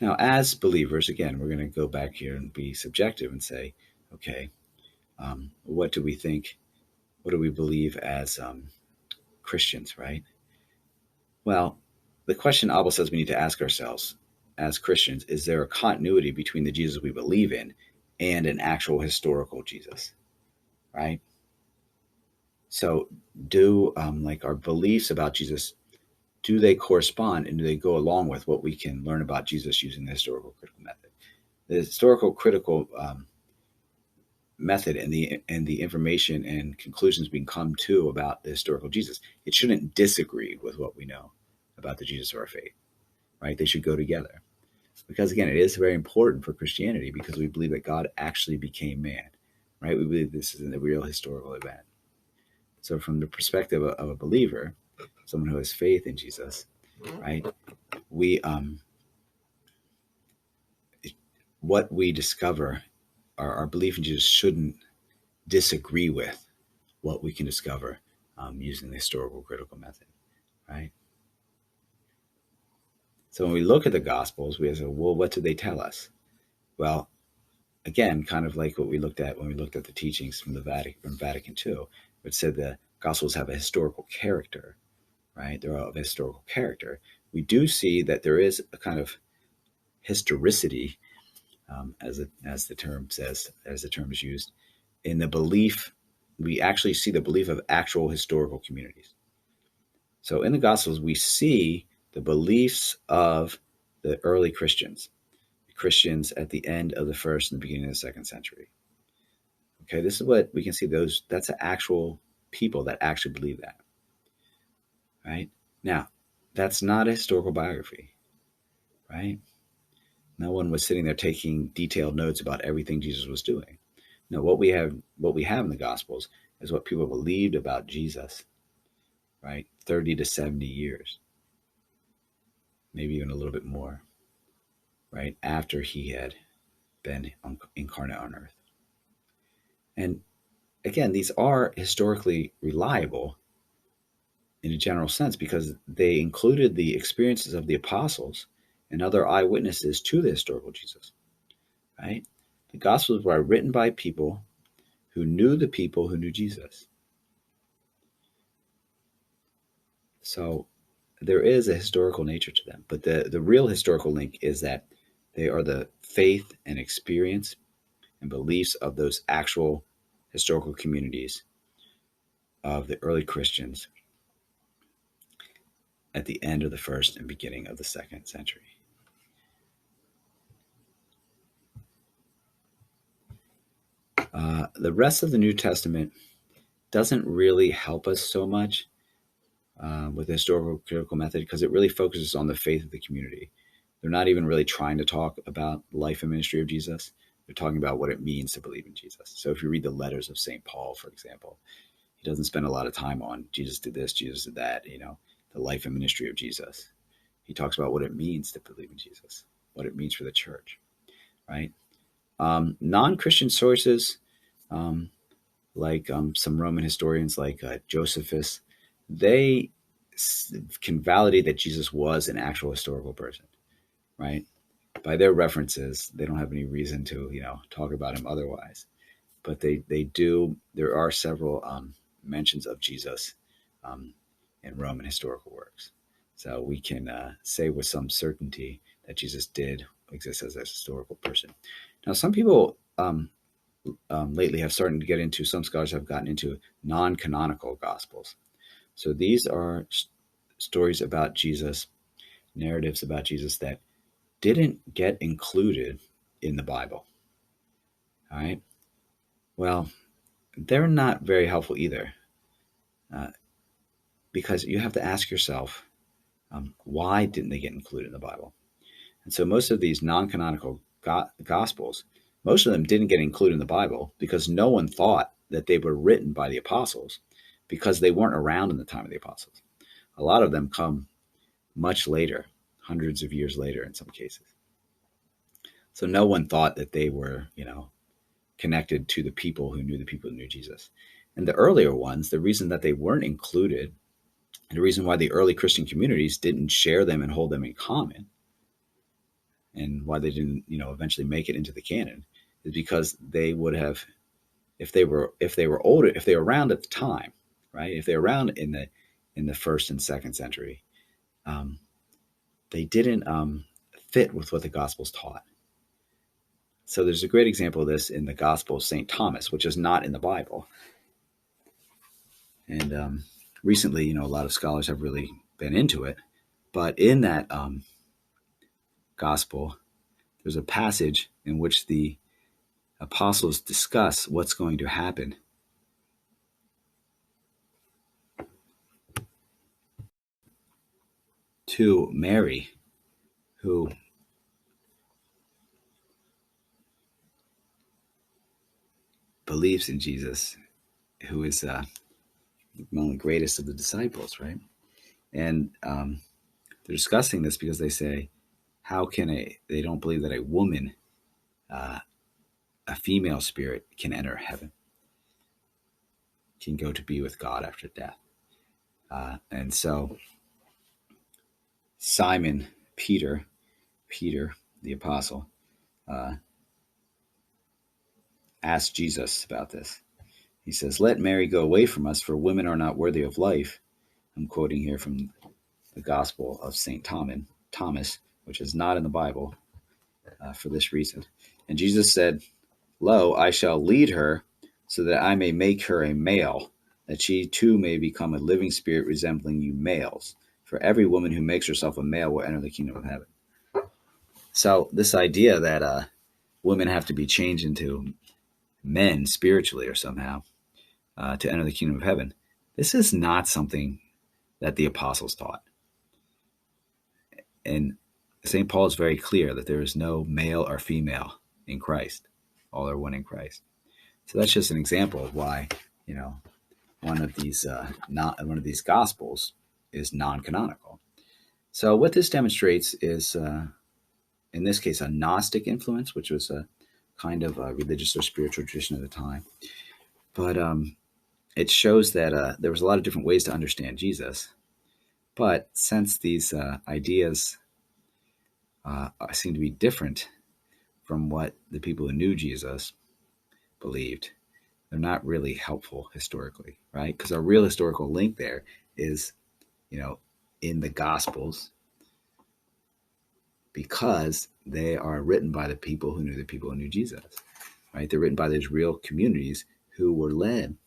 Now, as believers, again, we're going to go back here and be subjective and say, okay, what do we think? What do we believe as Christians, right? Well, the question Abel says we need to ask ourselves as Christians, is there a continuity between the Jesus we believe in and an actual historical Jesus, right? So do like our beliefs about Jesus, do they correspond and do they go along with what we can learn about Jesus using the historical critical method? The historical critical method and the information and conclusions we can come to about the historical Jesus, it shouldn't disagree with what we know about the Jesus of our faith, right? They should go together. Because again, it is very important for Christianity because we believe that God actually became man, right? We believe this is a real historical event. So from the perspective of a believer, someone who has faith in Jesus, right? We what we discover, our belief in Jesus shouldn't disagree with what we can discover using the historical critical method, right? So when we look at the Gospels, we say, well, what do they tell us? Well, again, kind of like what we looked at when we looked at the teachings from Vatican II, which said the Gospels have a historical character, right? They're of historical character. We do see that there is a kind of historicity, as the term says, as the term is used, in the belief. We actually see the belief of actual historical communities. So in the Gospels, we see the beliefs of the early Christians at the end of the first and the beginning of the second century. Okay, this is what we can see. That's actual people that actually believe that. Right? Now, that's not a historical biography, right? No one was sitting there taking detailed notes about everything Jesus was doing. No, what we have in the Gospels is what people believed about Jesus, right? 30 to 70 years, maybe even a little bit more, right? After he had been incarnate on earth. And again, these are historically reliable in a general sense because they included the experiences of the apostles and other eyewitnesses to the historical Jesus, right? The Gospels were written by people who knew the people who knew Jesus. So there is a historical nature to them, but the real historical link is that they are the faith and experience and beliefs of those actual historical communities of the early Christians at the end of the first and beginning of the second century. The rest of the New Testament doesn't really help us so much with the historical critical method because it really focuses on the faith of the community. They're not even really trying to talk about the life and ministry of Jesus. They're talking about what it means to believe in Jesus. So if you read the letters of St. Paul, for example, he doesn't spend a lot of time on Jesus did this, Jesus did that, the life and ministry of Jesus. He talks about what it means to believe in Jesus, what it means for the church, right? Non-Christian sources, like some Roman historians like Josephus, they can validate that Jesus was an actual historical person, right? By their references, they don't have any reason to, talk about him otherwise. But they do. There are several mentions of Jesus in Roman historical works, so we can say with some certainty that Jesus did exist as a historical person. Now, some people lately have started to get into. Some scholars have gotten into non-canonical gospels. So these are stories about Jesus, narratives about Jesus that didn't get included in the Bible. All right. Well, they're not very helpful either, because you have to ask yourself, why didn't they get included in the Bible? And so most of these non-canonical gospels, most of them didn't get included in the Bible because no one thought that they were written by the apostles because they weren't around in the time of the apostles. A lot of them come much later, hundreds of years later in some cases. So no one thought that they were, connected to the people who knew Jesus. And the earlier ones, the reason that they weren't included, and the reason why the early Christian communities didn't share them and hold them in common, and why they didn't, eventually make it into the canon, is because they would have, if they were older, if they were around at the time, right? If they were around in the first and second century, um, they didn't fit with what the Gospels taught. So there's a great example of this in the Gospel of St. Thomas, which is not in the Bible. And recently, a lot of scholars have really been into it. But in that Gospel, there's a passage in which the apostles discuss what's going to happen to Mary, who believes in Jesus, who is one of the greatest of the disciples, right? And they're discussing this because they say, how can they don't believe that a woman, a female spirit, can enter heaven, can go to be with God after death. And so Simon Peter, the apostle, asked Jesus about this. He says, "Let Mary go away from us, for women are not worthy of life." I'm quoting here from the Gospel of St. Thomas, which is not in the Bible for this reason. And Jesus said, "Lo, I shall lead her so that I may make her a male, that she too may become a living spirit resembling you males. For every woman who makes herself a male will enter the kingdom of heaven." So this idea that women have to be changed into men spiritually or somehow to enter the kingdom of heaven, this is not something that the apostles taught. And St. Paul is very clear that there is no male or female in Christ. All are one in Christ. So that's just an example of why, one of these gospels is non-canonical. So what this demonstrates is, in this case, a Gnostic influence, which was a kind of a religious or spiritual tradition at the time. But it shows that there was a lot of different ways to understand Jesus. But since these ideas seem to be different from what the people who knew Jesus believed, they're not really helpful historically, right? Because our real historical link there is, in the Gospels, because they are written by the people who knew Jesus, right? They're written by those real communities who were led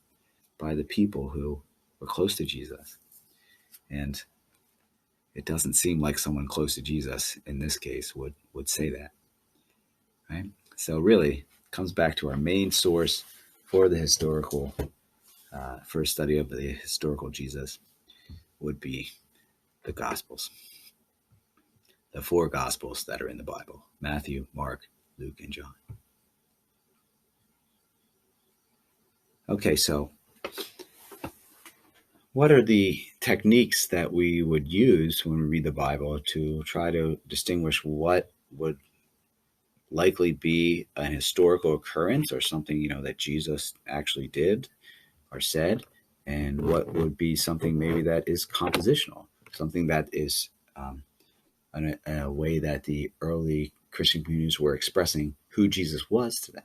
by the people who were close to Jesus. And it doesn't seem like someone close to Jesus in this case would say that, right? So really, it comes back to our main source for the historical, for a study of the historical Jesus would be the Gospels. The 4 Gospels that are in the Bible: Matthew, Mark, Luke, and John. Okay, so what are the techniques that we would use when we read the Bible to try to distinguish what would likely be an historical occurrence or something, that Jesus actually did or said, and what would be something maybe that is compositional, something that is in a way that the early Christian communities were expressing who Jesus was to them,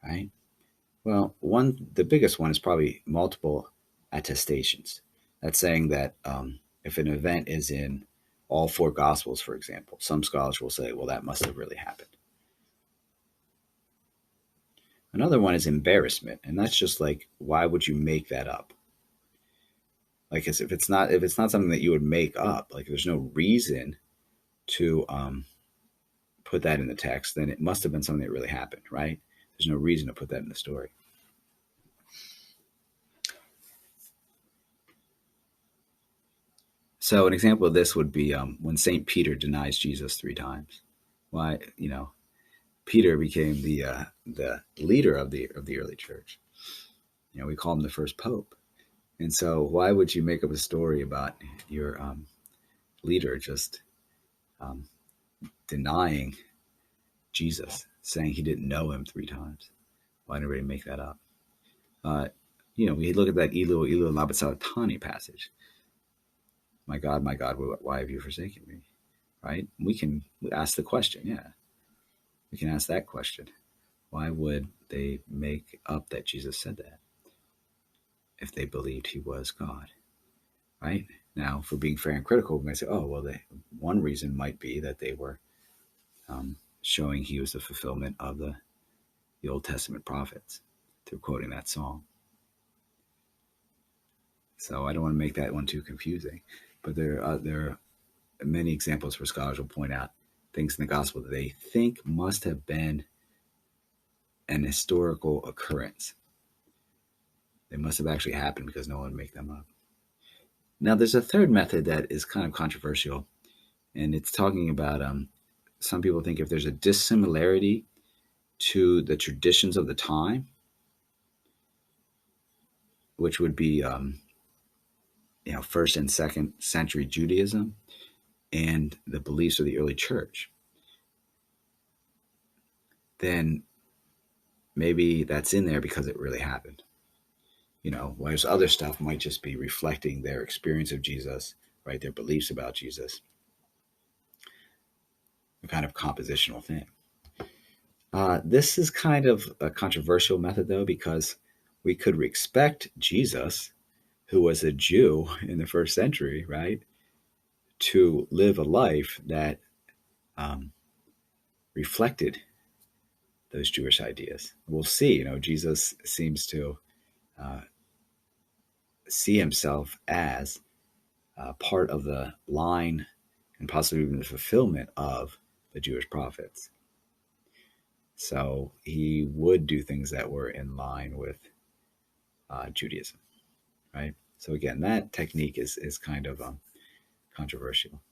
right? Well, the biggest one is probably multiple attestations. That's saying that if an event is in all 4 Gospels, for example, some scholars will say, well, that must have really happened. Another one is embarrassment, and that's just like, why would you make that up? Like, if it's not something that you would make up, like there's no reason to put that in the text, then it must have been something that really happened, right? There's no reason to put that in the story. So an example of this would be when St. Peter denies Jesus 3 times. Why, Peter became the leader of the early church. We call him the first pope. And so why would you make up a story about your leader just denying Jesus, saying he didn't know him 3 times? Why did anybody make that up? We look at that Elo, Elo, lama sabachthani passage. My God, why have you forsaken me? right? We can ask the question, yeah. We can ask that question. Why would they make up that Jesus said that if they believed he was God, right? Now, for being fair and critical, we might say, oh, well, one reason might be that they were showing he was the fulfillment of the Old Testament prophets through quoting that song. So I don't want to make that one too confusing. But there are many examples where scholars will point out things in the gospel that they think must have been an historical occurrence. They must have actually happened because no one would make them up. Now, there's a third method that is kind of controversial, and it's talking about some people think if there's a dissimilarity to the traditions of the time, which would be first and second century Judaism and the beliefs of the early church, then maybe that's in there because it really happened. Whereas other stuff might just be reflecting their experience of Jesus, right? Their beliefs about Jesus, a kind of compositional thing. This is kind of a controversial method, though, because we could expect Jesus, who was a Jew in the first century, right, to live a life that reflected those Jewish ideas. We'll see, Jesus seems to see himself as part of the line and possibly even the fulfillment of the Jewish prophets. So he would do things that were in line with Judaism, right? So again, that technique is kind of controversial.